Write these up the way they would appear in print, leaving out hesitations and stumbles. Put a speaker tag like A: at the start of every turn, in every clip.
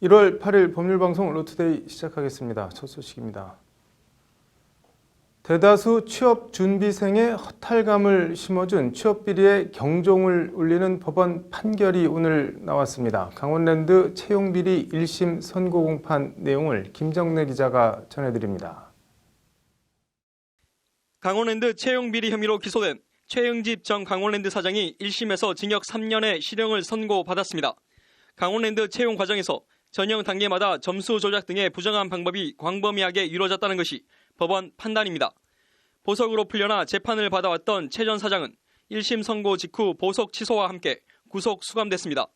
A: 1월 8일 법률방송 로투데이 시작하겠습니다. 첫 소식입니다. 대다수 취업준비생의 허탈감을 심어준 취업비리에 경종을 울리는 법원 판결이 오늘 나왔습니다. 강원랜드 채용비리 1심 선고공판 내용을 김정래 기자가 전해드립니다.
B: 강원랜드 채용비리 혐의로 기소된 최응집 전 강원랜드 사장이 1심에서 징역 3년의 실형을 선고받았습니다. 강원랜드 채용 과정에서 전형 단계마다 점수 조작 등의 부정한 방법이 광범위하게 이루어졌다는 것이 법원 판단입니다. 보석으로 풀려나 재판을 받아왔던 최 전 사장은 1심 선고 직후 보석 취소와 함께 구속 수감됐습니다.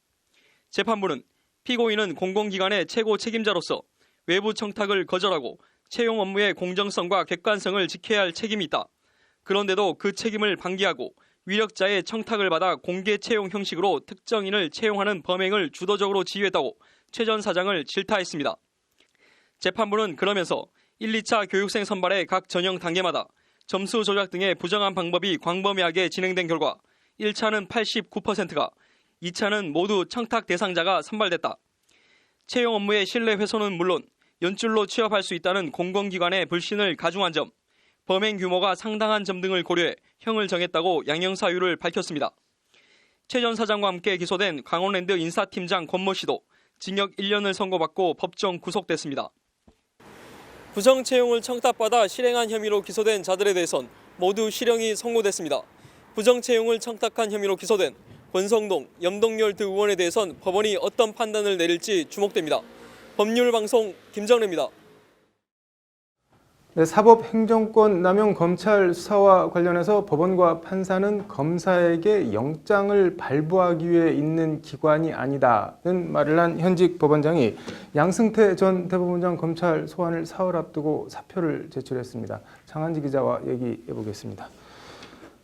B: 재판부는 피고인은 공공기관의 최고 책임자로서 외부 청탁을 거절하고 채용 업무의 공정성과 객관성을 지켜야 할 책임이 있다. 그런데도 그 책임을 방기하고 위력자의 청탁을 받아 공개 채용 형식으로 특정인을 채용하는 범행을 주도적으로 지휘했다고 최 전 사장을 질타했습니다. 재판부는 그러면서 1, 2차 교육생 선발의 각 전형 단계마다 점수 조작 등의 부정한 방법이 광범위하게 진행된 결과 1차는 89%가, 2차는 모두 청탁 대상자가 선발됐다. 채용 업무의 신뢰 훼손은 물론 연줄로 취업할 수 있다는 공공기관의 불신을 가중한 점, 범행 규모가 상당한 점 등을 고려해 형을 정했다고 양형사유를 밝혔습니다. 최 전 사장과 함께 기소된 강원랜드 인사팀장 권모 씨도 징역 1년을 선고받고 법정 구속됐습니다. 부정 채용을 청탁받아 실행한 혐의로 기소된 자들에 대해선 모두 실형이 선고됐습니다. 부정 채용을 청탁한 혐의로 기소된 권성동, 염동열 두 의원에 대해선 법원이 어떤 판단을 내릴지 주목됩니다. 법률방송 김정래입니다.
A: 네, 사법행정권 남용 검찰 수사와 관련해서 법원과 판사는 검사에게 영장을 발부하기 위해 있는 기관이 아니다는 말을 한 현직 법원장이 양승태 전 대법원장 검찰 소환을 사흘 앞두고 사표를 제출했습니다. 장한지 기자와 얘기해 보겠습니다.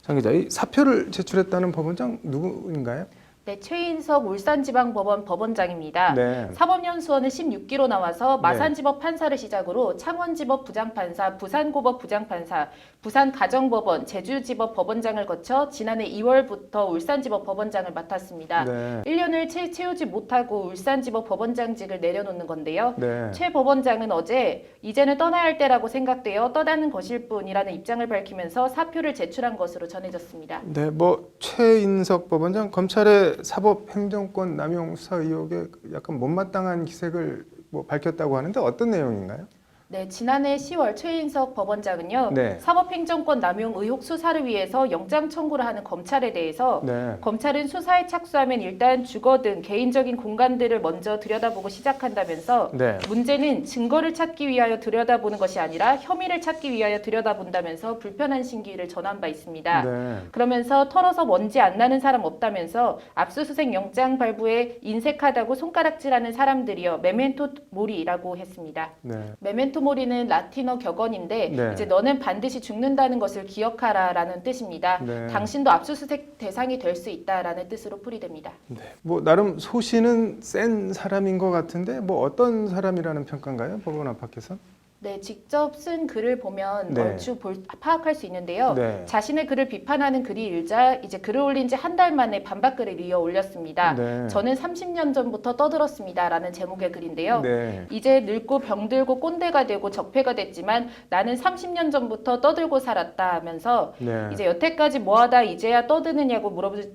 A: 장 기자, 이 사표를 제출했다는 법원장 누구인가요?
C: 네, 최인석 울산지방법원 법원장입니다.
A: 네.
C: 사법연수원은 16기로 나와서 마산지법 판사를 시작으로 창원지법 부장판사, 부산고법 부장판사, 부산가정법원, 제주지법 법원장을 거쳐 지난해 2월부터 울산지법 법원장을 맡았습니다.
A: 네.
C: 1년을 채우지 못하고 울산지법 법원장직을 내려놓는 건데요.
A: 네.
C: 최 법원장은 어제 이제는 떠나야 할 때라고 생각되어 떠나는 것일 뿐이라는 입장을 밝히면서 사표를 제출한 것으로 전해졌습니다.
A: 네, 최인석 법원장 검찰의 사법행정권 남용 수사 의혹에 약간 못마땅한 기색을 밝혔다고 하는데 어떤 내용인가요?
C: 네, 지난해 10월 최인석 법원장은요.
A: 네.
C: 사법행정권 남용 의혹 수사를 위해서 영장 청구를 하는 검찰에 대해서
A: 네.
C: 검찰은 수사에 착수하면 일단 주거 등 개인적인 공간들을 먼저 들여다보고 시작한다면서
A: 네.
C: 문제는 증거를 찾기 위하여 들여다보는 것이 아니라 혐의를 찾기 위하여 들여다본다면서 불편한 심기를 전한 바 있습니다.
A: 네.
C: 그러면서 털어서 먼지 안 나는 사람 없다면서 압수수색 영장 발부에 인색하다고 손가락질하는 사람들이여 메멘토 모리라고 했습니다.
A: 네.
C: 메멘토 모리는 라틴어 격언인데
A: 네.
C: 이제 너는 반드시 죽는다는 것을 기억하라라는 뜻입니다.
A: 네.
C: 당신도 압수수색 대상이 될 수 있다라는 뜻으로 풀이됩니다.
A: 네. 나름 소신은 센 사람인 것 같은데 어떤 사람이라는 평가인가요? 법원 안팎에서?
C: 네, 직접 쓴 글을 보면
A: 네.
C: 얼추 파악할 수 있는데요.
A: 네.
C: 자신의 글을 비판하는 글이 일자 이제 글을 올린 지 한 달 만에 반박글을 이어 올렸습니다.
A: 네.
C: 저는 30년 전부터 떠들었습니다라는 제목의 글인데요.
A: 네.
C: 이제 늙고 병들고 꼰대가 되고 적폐가 됐지만 나는 30년 전부터 떠들고 살았다 하면서
A: 네.
C: 이제 여태까지 뭐하다 이제야 떠드느냐고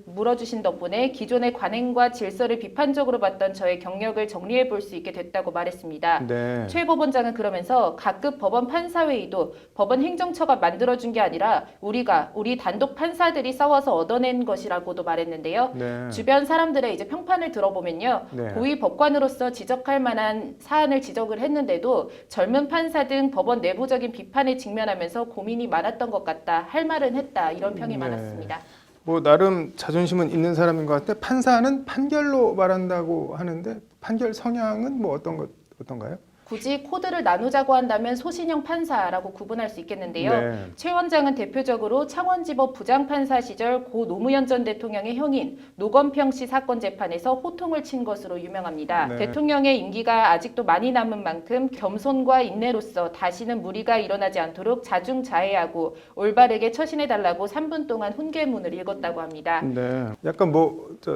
C: 물어주신 덕분에 기존의 관행과 질서를 비판적으로 봤던 저의 경력을 정리해 볼 수 있게 됐다고 말했습니다.
A: 네.
C: 최 법원장은 그러면서 각급 법원 판사회의도 법원 행정처가 만들어준 게 아니라 우리 단독 판사들이 싸워서 얻어낸 것이라고도 말했는데요.
A: 네.
C: 주변 사람들의 이제 평판을 들어보면요.
A: 네.
C: 고위 법관으로서 지적할 만한 사안을 지적을 했는데도 젊은 판사 등 법원 내부적인 비판에 직면하면서 고민이 많았던 것 같다. 할 말은 했다. 이런 평이
A: 네.
C: 많았습니다.
A: 나름 자존심은 있는 사람인 것 같은데 판사는 판결로 말한다고 하는데 판결 성향은 어떤가요?
C: 굳이 코드를 나누자고 한다면 소신형 판사라고 구분할 수 있겠는데요.
A: 네.
C: 최 원장은 대표적으로 창원지법 부장판사 시절 고 노무현 전 대통령의 형인 노건평 씨 사건 재판에서 호통을 친 것으로 유명합니다.
A: 네.
C: 대통령의 임기가 아직도 많이 남은 만큼 겸손과 인내로서 다시는 무리가 일어나지 않도록 자중자애하고 올바르게 처신해달라고 3분 동안 훈계문을 읽었다고 합니다.
A: 네. 약간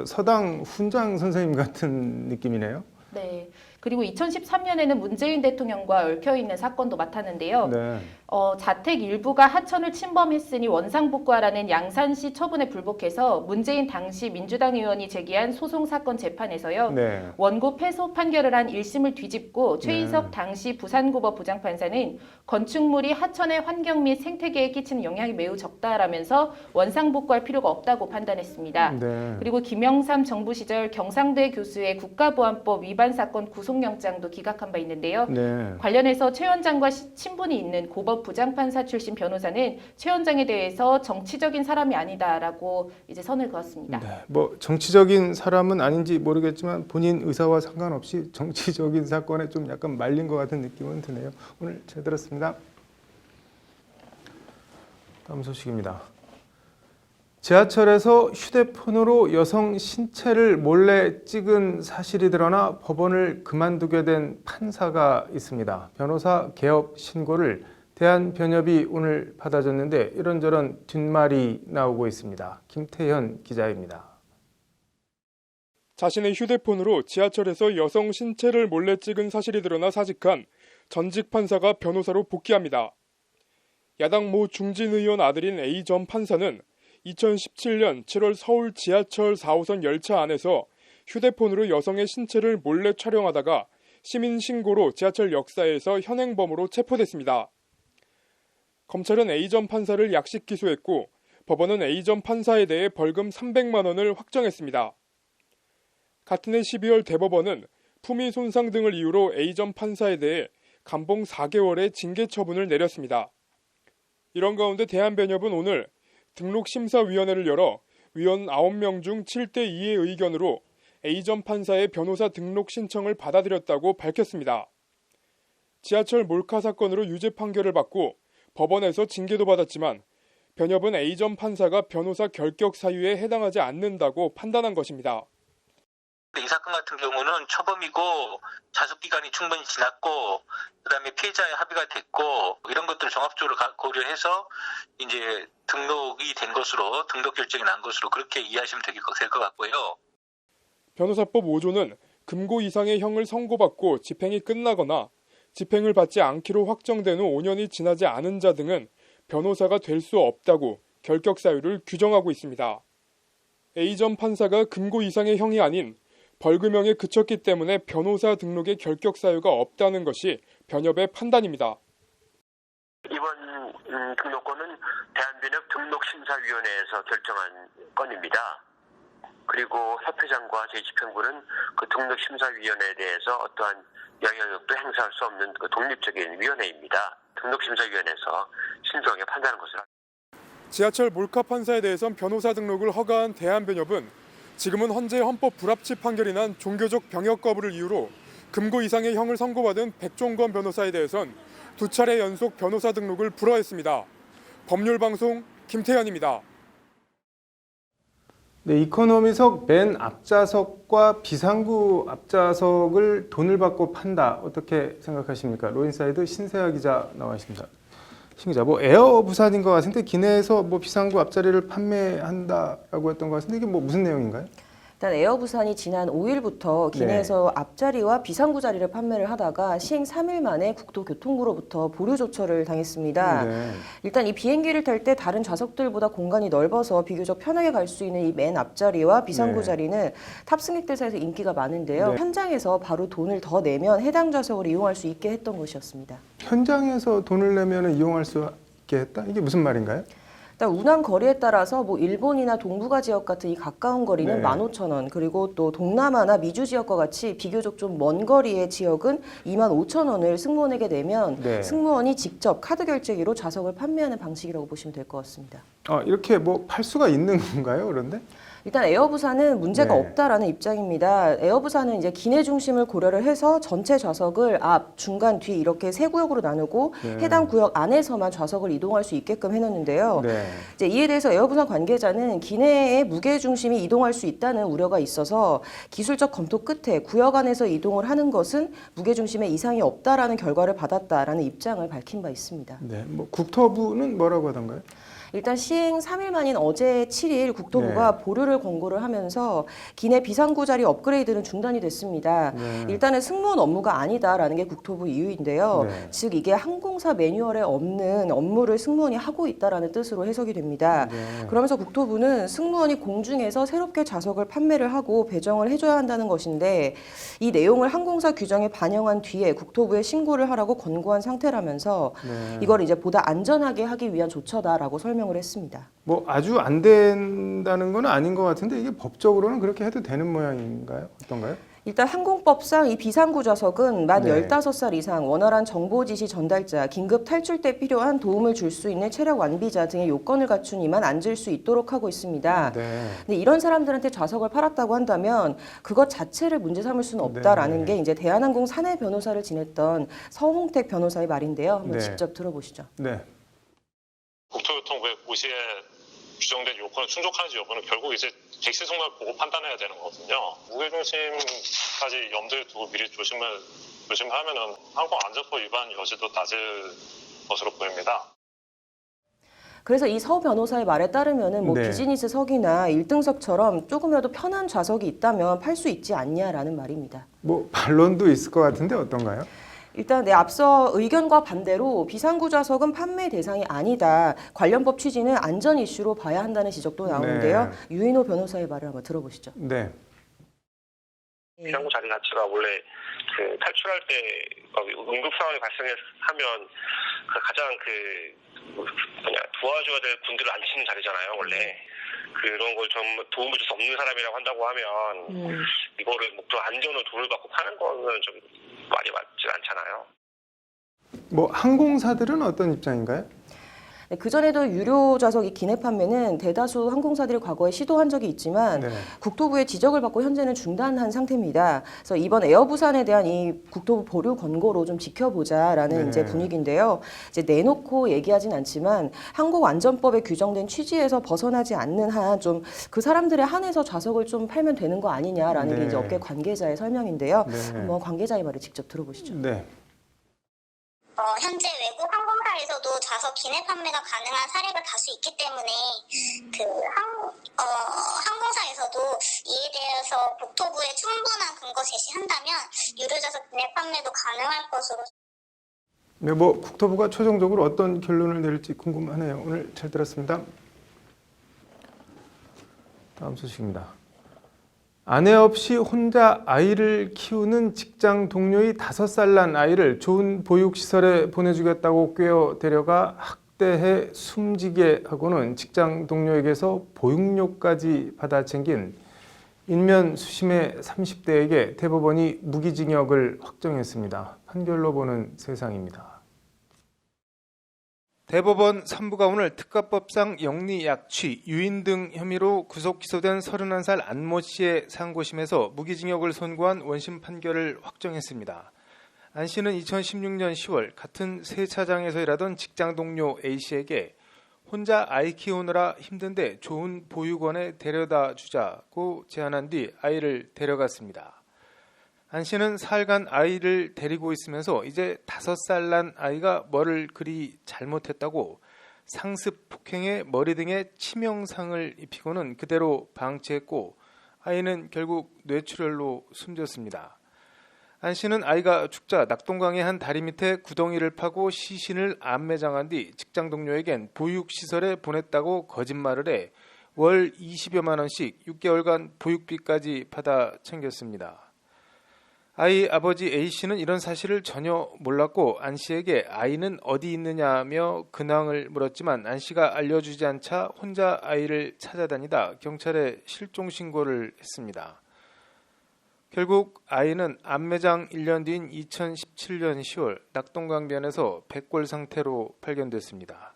A: 서당 훈장 선생님 같은 느낌이네요.
C: 네, 그리고 2013년에는 문재인 대통령과 얽혀있는 사건도 맡았는데요.
A: 네.
C: 자택 일부가 하천을 침범했으니 원상복구하라는 양산시 처분에 불복해서 문재인 당시 민주당 의원이 제기한 소송 사건 재판에서요.
A: 네.
C: 원고 패소 판결을 한 1심을 뒤집고 최인석 당시 부산고법 부장판사는 건축물이 하천의 환경 및 생태계에 끼치는 영향이 매우 적다라면서 원상복구할 필요가 없다고 판단했습니다.
A: 네.
C: 그리고 김영삼 정부 시절 경상대 교수의 국가보안법 위반 사건 구속영장도 기각한 바 있는데요.
A: 네.
C: 관련해서 최 원장과 친분이 있는 고법 부장판사 출신 변호사는 최 원장에 대해서 정치적인 사람이 아니다라고 이제 선을 그었습니다.
A: 네. 뭐 정치적인 사람은 아닌지 모르겠지만 본인 의사와 상관없이 정치적인 사건에 좀 약간 말린 것 같은 느낌은 드네요. 오늘 잘 들었습니다. 다음 소식입니다. 지하철에서 휴대폰으로 여성 신체를 몰래 찍은 사실이 드러나 법원을 그만두게 된 판사가 있습니다. 변호사 개업 신고를 대한변협이 오늘 받아줬는데 이런저런 뒷말이 나오고 있습니다. 김태현 기자입니다.
D: 자신의 휴대폰으로 지하철에서 여성 신체를 몰래 찍은 사실이 드러나 사직한 전직 판사가 변호사로 복귀합니다. 야당 모 중진 의원 아들인 A 전 판사는 2017년 7월 서울 지하철 4호선 열차 안에서 휴대폰으로 여성의 신체를 몰래 촬영하다가 시민 신고로 지하철 역사에서 현행범으로 체포됐습니다. 검찰은 A 전 판사를 약식 기소했고 법원은 A 전 판사에 대해 벌금 300만 원을 확정했습니다. 같은 해 12월 대법원은 품위 손상 등을 이유로 A 전 판사에 대해 감봉 4개월의 징계 처분을 내렸습니다. 이런 가운데 대한변협은 오늘 등록심사위원회를 열어 위원 9명 중 7대2의 의견으로 A 전 판사의 변호사 등록 신청을 받아들였다고 밝혔습니다. 지하철 몰카 사건으로 유죄 판결을 받고 법원에서 징계도 받았지만 변협은 A 전 판사가 변호사 결격 사유에 해당하지 않는다고 판단한 것입니다.
E: 이 사건 같은 경우는 초범이고 자숙기간이 충분히 지났고 그다음에 피해자의 합의가 됐고 이런 것들을 종합적으로 고려해서 이제 등록이 된 것으로 등록 결정이 난 것으로 그렇게 이해하시면 될 것 같고요.
D: 변호사법 5조는 금고 이상의 형을 선고받고 집행이 끝나거나 집행을 받지 않기로 확정된 후 5년이 지나지 않은 자 등은 변호사가 될 수 없다고 결격 사유를 규정하고 있습니다. A 전 판사가 금고 이상의 형이 아닌 벌금형에 그쳤기 때문에 변호사 등록의 결격 사유가 없다는 것이 변협의 판단입니다.
F: 이번 등록권은 대한변협 등록심사위원회에서 결정한 건입니다. 그리고 협회장과 제10행부는 그 등록심사위원회에 대해서 어떠한 영향력도 행사할 수 없는 그 독립적인 위원회입니다. 등록심사위원회에서 신속하게 판단하는 것을.
D: 지하철 몰카 판사에 대해선 변호사 등록을 허가한 대한변협은 지금은 헌재 헌법 불합치 판결이 난 종교적 병역 거부를 이유로 금고 이상의 형을 선고받은 백종건 변호사에 대해선 2차례 연속 변호사 등록을 불허했습니다. 법률방송 김태현입니다.
A: 네, 이코노미석 맨 앞좌석과 비상구 앞좌석을 돈을 받고 판다. 어떻게 생각하십니까? 로인사이드 신세아 기자 나와 있습니다. 신 기자, 뭐 에어 부산인 것 같은데 기내에서 뭐 비상구 앞자리를 판매한다라고 했던 것 같은데 이게 뭐 무슨 내용인가요?
G: 일단 에어부산이 지난 5일부터 기내에서 앞자리와 비상구 자리를 판매를 하다가 시행 3일 만에 국토교통부로부터 보류 조처를 당했습니다.
A: 네.
G: 일단 이 비행기를 탈 때 다른 좌석들보다 공간이 넓어서 비교적 편하게 갈 수 있는 이 맨 앞자리와 비상구
A: 네.
G: 자리는 탑승객들 사이에서 인기가 많은데요.
A: 네.
G: 현장에서 바로 돈을 더 내면 해당 좌석을 이용할 수 있게 했던 것이었습니다.
A: 현장에서 돈을 내면 이용할 수 있게 했다? 이게 무슨 말인가요?
G: 일단 운항 거리에 따라서 뭐 일본이나 동북아 지역 같은 이 가까운 거리는
A: 네.
G: 15,000원, 그리고 또 동남아나 미주 지역과 같이 비교적 좀 먼 거리의 지역은 25,000원을 승무원에게 내면
A: 네.
G: 승무원이 직접 카드 결제기로 좌석을 판매하는 방식이라고 보시면 될 것 같습니다.
A: 이렇게 뭐 팔 수가 있는 건가요? 그런데?
G: 일단 에어부산은 문제가
A: 네.
G: 없다라는 입장입니다. 에어부산은 이제 기내 중심을 고려를 해서 전체 좌석을 앞, 중간, 뒤 이렇게 세 구역으로 나누고
A: 네.
G: 해당 구역 안에서만 좌석을 이동할 수 있게끔 해놨는데요.
A: 네.
G: 이제 이에 대해서 에어부산 관계자는 기내에 무게 중심이 이동할 수 있다는 우려가 있어서 기술적 검토 끝에 구역 안에서 이동을 하는 것은 무게 중심에 이상이 없다라는 결과를 받았다라는 입장을 밝힌 바 있습니다.
A: 네. 뭐 국토부는 뭐라고 하던가요?
G: 일단 시행 3일 만인 어제 7일 국토부가 보류를 권고를 하면서 기내 비상구 자리 업그레이드는 중단이 됐습니다. 일단은 승무원 업무가 아니다라는 게 국토부 이유인데요. 즉 이게 항공사 매뉴얼에 없는 업무를 승무원이 하고 있다라는 뜻으로 해석이 됩니다. 그러면서 국토부는 승무원이 공중에서 새롭게 좌석을 판매를 하고 배정을 해줘야 한다는 것인데 이 내용을 항공사 규정에 반영한 뒤에 국토부에 신고를 하라고 권고한 상태라면서 이걸 이제 보다 안전하게 하기 위한 조처다라고 설명을 했습니다.
A: 뭐 아주 안 된다는 건 아닌 것 같은데 이게 법적으로는 그렇게 해도 되는 모양인가요? 어떤가요?
G: 일단 항공법상 이 비상구 좌석은 만 15살 이상 원활한 정보 지시 전달자, 긴급 탈출 때 필요한 도움을 줄 수 있는 체력 완비자 등의 요건을 갖춘 이만 앉을 수 있도록 하고 있습니다. 근데 이런 사람들한테 좌석을 팔았다고 한다면 그것 자체를 문제 삼을 수는 없다라는 게 이제 대한항공 사내 변호사를 지냈던 서홍택 변호사의 말인데요. 한번 직접 들어보시죠.
H: 국토교통부의 고시에 규정된 요건을 충족하는지 여부는 결국 이제 객실성을 보고 판단해야 되는 거거든요. 무게중심까지 염두에 두고 미리 조심하면은 항공안전법 위반 여지도 낮을 것으로 보입니다.
G: 그래서 이 서 변호사의 말에 따르면은 뭐 비즈니스석이나 1등석처럼 조금이라도 편한 좌석이 있다면 팔 수 있지 않냐라는 말입니다.
A: 뭐 반론도 있을 것 같은데 어떤가요?
G: 일단 앞서 의견과 반대로 비상구 좌석은 판매 대상이 아니다. 관련 법 취지는 안전 이슈로 봐야 한다는 지적도 나오는데요. 유인호 변호사의 말을 한번 들어보시죠.
F: 비상구 자리 자체가 원래 그 탈출할 때 응급 상황이 발생하면 가장 도와줘야 될 군들을 앉히는 자리잖아요, 원래. 그런 걸 좀 도움을 줄 수 없는 사람이라고 한다고 하면 이거를 목표 안전을 도를 받고 파는 거는 좀 말이 맞지 않잖아요.
A: 뭐 항공사들은 어떤 입장인가요?
G: 그전에도 유료 좌석이 기내 판매는 대다수 항공사들이 과거에 시도한 적이 있지만 국토부의 지적을 받고 현재는 중단한 상태입니다. 그래서 이번 에어부산에 대한 이 국토부 보류 권고로 좀 지켜보자라는 이제 분위기인데요. 이제 내놓고 얘기하진 않지만 항공안전법에 규정된 취지에서 벗어나지 않는 한 좀 그 사람들에 한해서 좌석을 좀 팔면 되는 거 아니냐라는 게 이제 업계 관계자의 설명인데요. 한번 관계자의 말을 직접 들어보시죠.
I: 현재 외국 항공사에서도 좌석 기내 판매가 가능한 사례가 다수 있기 때문에 항공사에서도 이에 대해서 국토부에 충분한 근거 제시한다면 유료 좌석 기내 판매도 가능할 것으로.
A: 뭐 국토부가 최종적으로 어떤 결론을 내릴지 궁금하네요. 오늘 잘 들었습니다. 다음 소식입니다. 아내 없이 혼자 아이를 키우는 직장 동료의 5살 난 아이를 좋은 보육시설에 보내주겠다고 꿰어 데려가 학대해 숨지게 하고는 직장 동료에게서 보육료까지 받아 챙긴 인면 수심의 30대에게 대법원이 무기징역을 확정했습니다. 판결로 보는 세상입니다. 대법원 3부가 오늘 특가법상 영리 약취, 유인 등 혐의로 구속 기소된 31살 안모 씨의 상고심에서 무기징역을 선고한 원심 판결을 확정했습니다. 안 씨는 2016년 10월 같은 세차장에서 일하던 직장 동료 A 씨에게 혼자 아이 키우느라 힘든데 좋은 보육원에 데려다 주자고 제안한 뒤 아이를 데려갔습니다. 안 씨는 사흘간 아이를 데리고 있으면서 이제 5살 난 아이가 뭐를 그리 잘못했다고 상습 폭행에 머리 등에 치명상을 입히고는 그대로 방치했고 아이는 결국 뇌출혈로 숨졌습니다. 안 씨는 아이가 죽자 낙동강의 한 다리 밑에 구덩이를 파고 시신을 안매장한 뒤 직장 동료에겐 보육시설에 보냈다고 거짓말을 해 월 20여만 원씩 6개월간 보육비까지 받아 챙겼습니다. 아이 아버지 A씨는 이런 사실을 전혀 몰랐고 안 씨에게 아이는 어디 있느냐며 근황을 물었지만 안 씨가 알려주지 않자 혼자 아이를 찾아다니다 경찰에 실종 신고를 했습니다. 결국 아이는 안매장 1년 뒤인 2017년 10월 낙동강변에서 백골 상태로 발견됐습니다.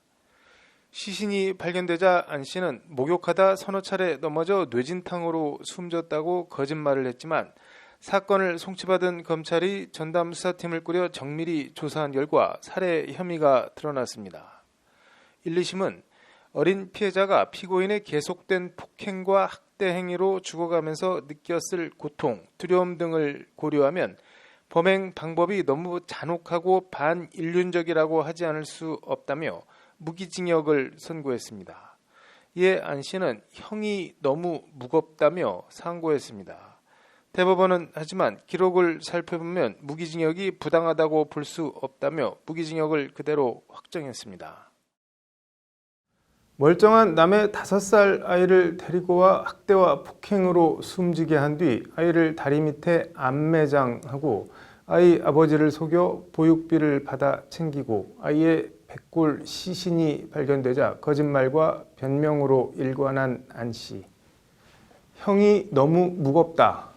A: 시신이 발견되자 안 씨는 목욕하다 서너 차례 넘어져 뇌진탕으로 숨졌다고 거짓말을 했지만 사건을 송치받은 검찰이 전담 수사팀을 꾸려 정밀히 조사한 결과 살해 혐의가 드러났습니다. 1, 2심은 어린 피해자가 피고인의 계속된 폭행과 학대 행위로 죽어가면서 느꼈을 고통, 두려움 등을 고려하면 범행 방법이 너무 잔혹하고 반인륜적이라고 하지 않을 수 없다며 무기징역을 선고했습니다. 이에 안 씨는 형이 너무 무겁다며 상고했습니다. 대법원은 하지만 기록을 살펴보면 무기징역이 부당하다고 볼 수 없다며 무기징역을 그대로 확정했습니다. 멀쩡한 남의 5살 아이를 데리고 와 학대와 폭행으로 숨지게 한 뒤 아이를 다리 밑에 안매장하고 아이 아버지를 속여 보육비를 받아 챙기고 아이의 백골 시신이 발견되자 거짓말과 변명으로 일관한 안 씨. 형이 너무 무겁다.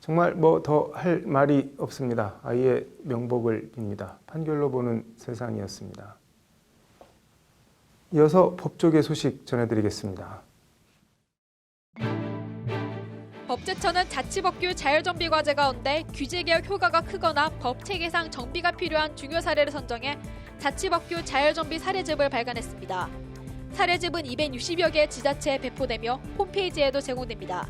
A: 정말 뭐 더 할 말이 없습니다. 아이의 명복을 빕니다. 판결로 보는 세상이었습니다. 이어서 법조계 소식 전해드리겠습니다.
J: 법제처는 자치법규 자율정비 과제 가운데 규제개혁 효과가 크거나 법체계상 정비가 필요한 중요 사례를 선정해 자치법규 자율정비 사례집을 발간했습니다. 사례집은 260여 개 지자체에 배포되며 홈페이지에도 제공됩니다.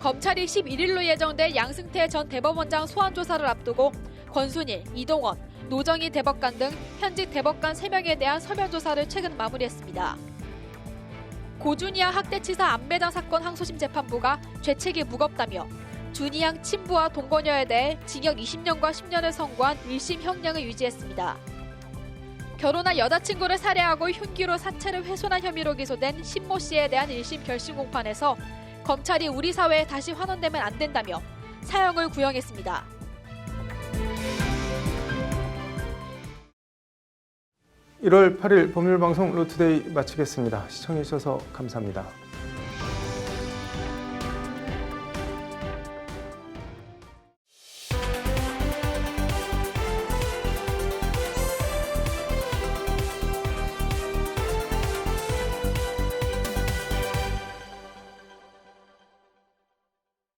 J: 검찰이 11일로 예정된 양승태 전 대법원장 소환조사를 앞두고 권순일, 이동원, 노정희 대법관 등 현직 대법관 3명에 대한 서면 조사를 최근 마무리했습니다. 고준희양 학대치사 안매장 사건 항소심 재판부가 죄책이 무겁다며 준희양 친부와 동거녀에 대해 징역 20년과 10년을 선고한 1심 형량을 유지했습니다. 결혼한 여자친구를 살해하고 흉기로 사체를 훼손한 혐의로 기소된 신모 씨에 대한 1심 결심 공판에서 검찰이 우리 사회에 다시 환원되면 안 된다며 사형을 구형했습니다.
A: (1월 8일) 법률방송 루투데이 마치겠습니다. 시청해주셔서 감사합니다.